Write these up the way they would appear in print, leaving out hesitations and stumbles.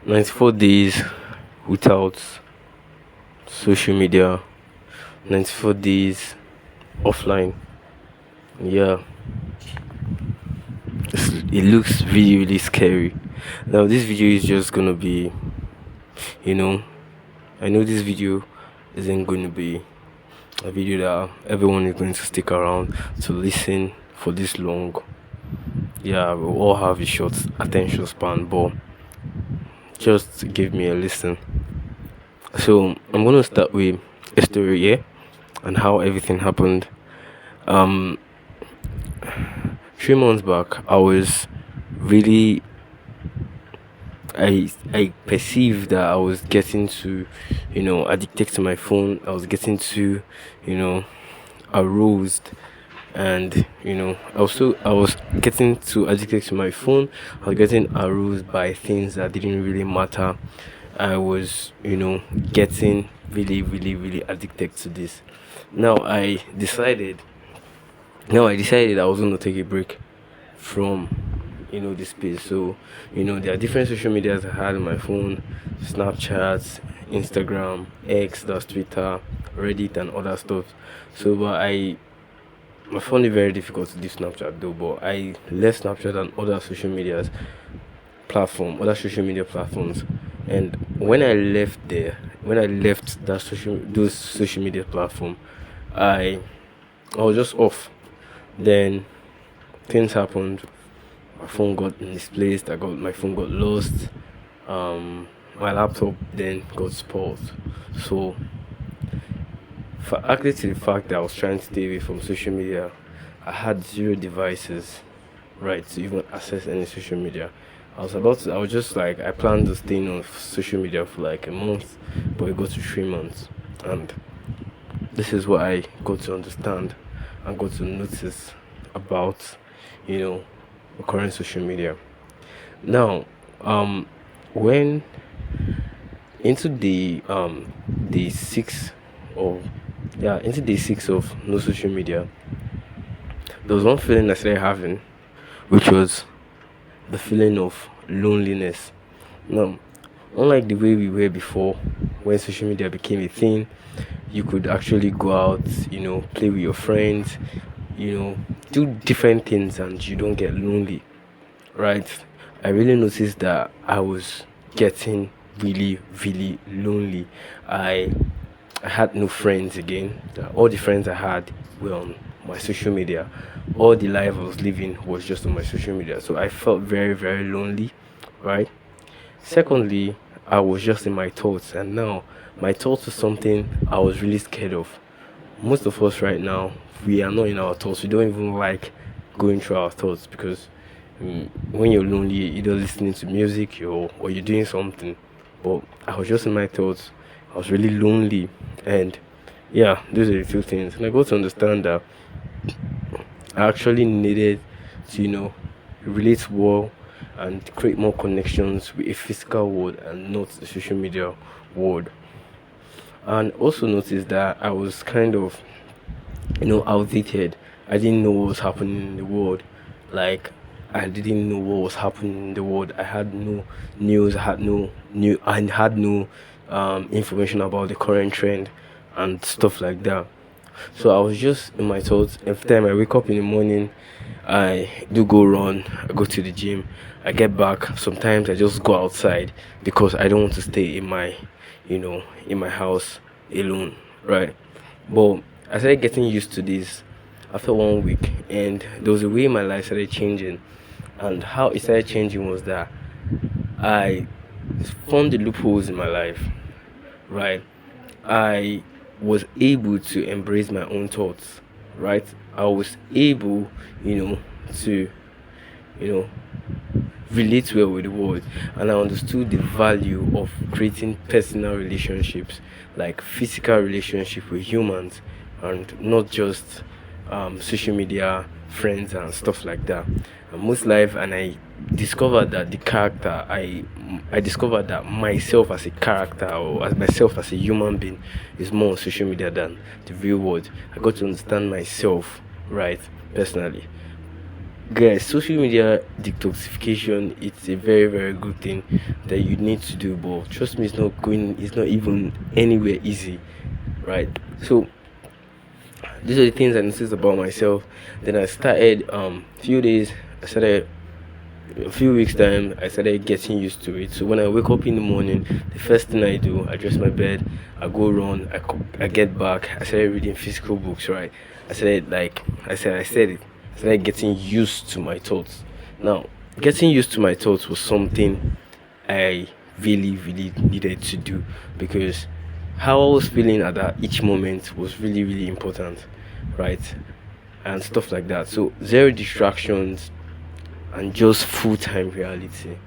94 days without social media, 94 days offline. Yeah, it looks really, really scary. Now, this video is just gonna be, you know, I know this video isn't going to be a video that everyone is going to stick around to listen for this long. Yeah, we all have a short attention span, but just give me a listen. So I'm gonna start with a story here and how everything happened. Um, 3 months back, really I perceived that I was getting to, addicted to my phone. I was getting to, you know, aroused, and I was getting too addicted to my phone. I was getting aroused by things that didn't really matter. I was, getting really, really, really addicted to this. Now I decided I was going to take a break from this space. So there are different social medias I had on my phone: Snapchat, Instagram, X, that's Twitter, Reddit, and other stuff. So but I found it very difficult to do Snapchat though, but I left Snapchat and other social media platforms. And when I left those social media platform, I I was just off. Then things happened. My phone got misplaced. My phone got lost. My laptop then got spoiled. So for actually to the fact that I was trying to stay away from social media, I had zero devices, right, to even access any social media. I was just like, I planned to stay on social media for like a month, but it got to 3 months. And this is what I got to understand and got to notice about, you know, the current social media. Now, when into the six of into day 6 of no social media, there was one feeling I started having, which was the feeling of loneliness. Now, unlike the way we were before, when social media became a thing, you could actually go out, play with your friends, do different things, and you don't get lonely, right? I really noticed that I was getting really, really lonely. I had no friends again. All the friends I had were on my social media. All the life I was living was just on my social media. So I felt very, very lonely, right? Secondly, I was just in my thoughts, and now my thoughts was something I was really scared of. Most of us right now, we are not in our thoughts. We don't even like going through our thoughts because when you're lonely, you're either listening to music or you're doing something. But I was just in my thoughts. I was really lonely, and yeah, those are the two things. And I got to understand that I actually needed to, relate well and create more connections with a physical world and not the social media world. And also noticed that I was kind of, outdated. I didn't know what was happening in the world. Like, I didn't know what was happening in the world. I had no news. I had no information about the current trend and stuff like that. So I was just in my thoughts. Every time I wake up in the morning, I do go run. I go to the gym. I get back. Sometimes I just go outside because I don't want to stay in my house alone, right? But I started getting used to this after 1 week, and there was a way my life started changing. And how it started changing was that I found the loopholes in my life, right? I was able to embrace my own thoughts, right? I was able, to, you know, relate well with the world, and I understood the value of creating personal relationships, like physical relationship with humans, and not just social media friends and stuff like that. And most life, and I discovered that I discovered that myself as a character, or as myself as a human being, is more on social media than the real world. I got to understand myself, right, personally. guys, social media detoxification, it's a very very good thing that you need to do, but trust me, it's not even anywhere easy, right? So these are the things I noticed about myself. Then I started few days I started a few weeks time I started getting used to it. So when I wake up in the morning, the first thing I do, I dress my bed, I go run, I get back, I started reading physical books, right? I started like I said it, I started getting used to my thoughts. Now, getting used to my thoughts was something I really needed to do, because how I was feeling at that each moment was really important, right? And stuff like that. So zero distractions and just full time reality,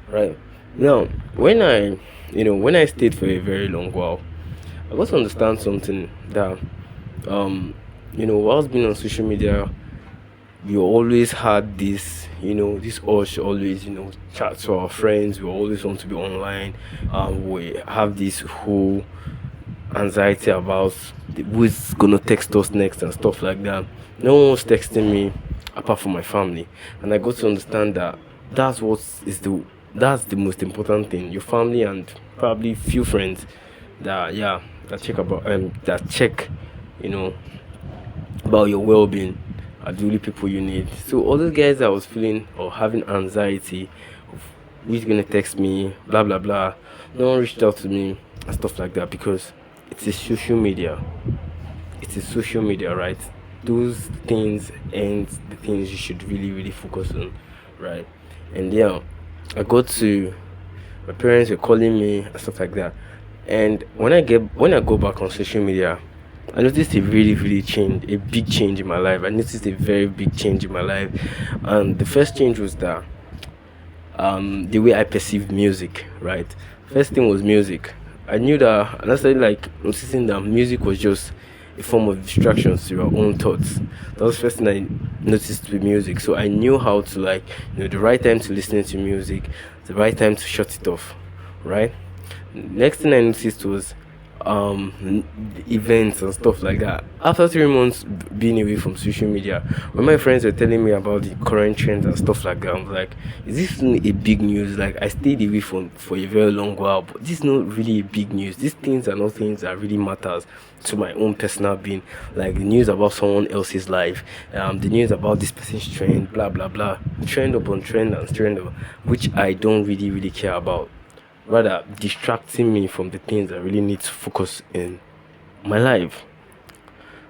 right? Now, when I stayed for a very long while, I got to understand something that um whilst being on social media, we always had this, this urge to always, chat to our friends. We always want to be online. We have this whole anxiety about who's gonna text us next and stuff like that. No one was texting me apart from my family, and I got to understand that that's what is that's the most important thing. Your family and probably few friends that, yeah, that check, you know about your well-being are the only people you need. So all those guys that was feeling or having anxiety of who's gonna text me, blah blah blah, no one reached out to me and stuff like that, because it's a social media. It's a social media, right? Those things and the things you should really focus on, right? And yeah, I got to my parents were calling me and stuff like that. And when I go back on social media, I noticed a really change, a big change in my life. I noticed a very big change in my life, and the first change was that the way I perceived music. Right, first thing was music. I knew that, and I started like noticing that music was just a form of distractions to your own thoughts. That was the first thing I noticed with music. So I knew how to, like, the right time to listen to music, the right time to shut it off. Right. Next thing I noticed was events and stuff like that. After 3 months being away from social media, when my friends were telling me about the current trends and stuff like that, I was like, is this a big news? Like, I stayed away from for a very long while, but this is not really a big news. These things are not things that really matters to my own personal being. Like the news about someone else's life, the news about this person's trend, blah blah blah, trend upon trend and trend up, which I don't really care about, rather distracting me from the things I really need to focus in my life,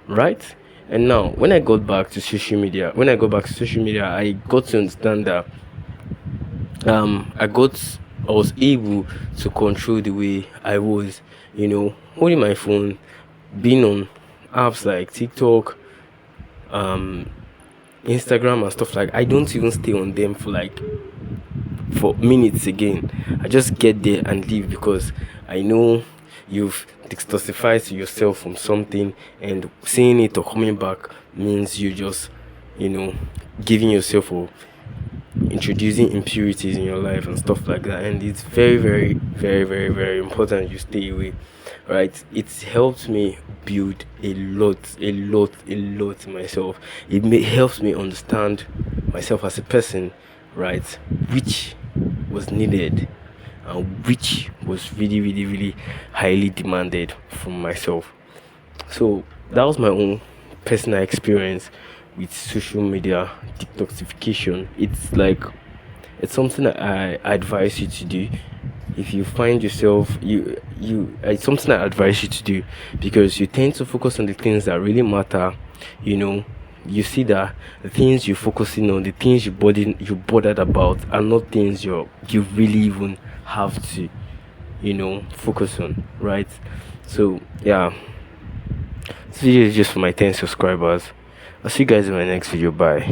right? And now, when I got back to social media, I got to understand that I was able to control the way I was, holding my phone, being on apps like TikTok, um, Instagram and stuff. Like, I don't even stay on them for minutes again. I just get there and leave, because I know you've detoxified yourself from something, and seeing it or coming back means you just, giving yourself or introducing impurities in your life and stuff like that. And it's very important you stay away, right? It's helped me build a lot in myself. Helps me understand myself as a person, right? Which was needed, and which was really highly demanded from myself. So that was my own personal experience with social media detoxification. It's something that I advise you to do. If you find yourself, it's something I advise you to do, because you tend to focus on the things that really matter. You see that the things you're focusing on, the things you bothered about, are not things you really even have to, focus on, right? So yeah, this video is just for my 10 subscribers. I'll see you guys in my next video. Bye.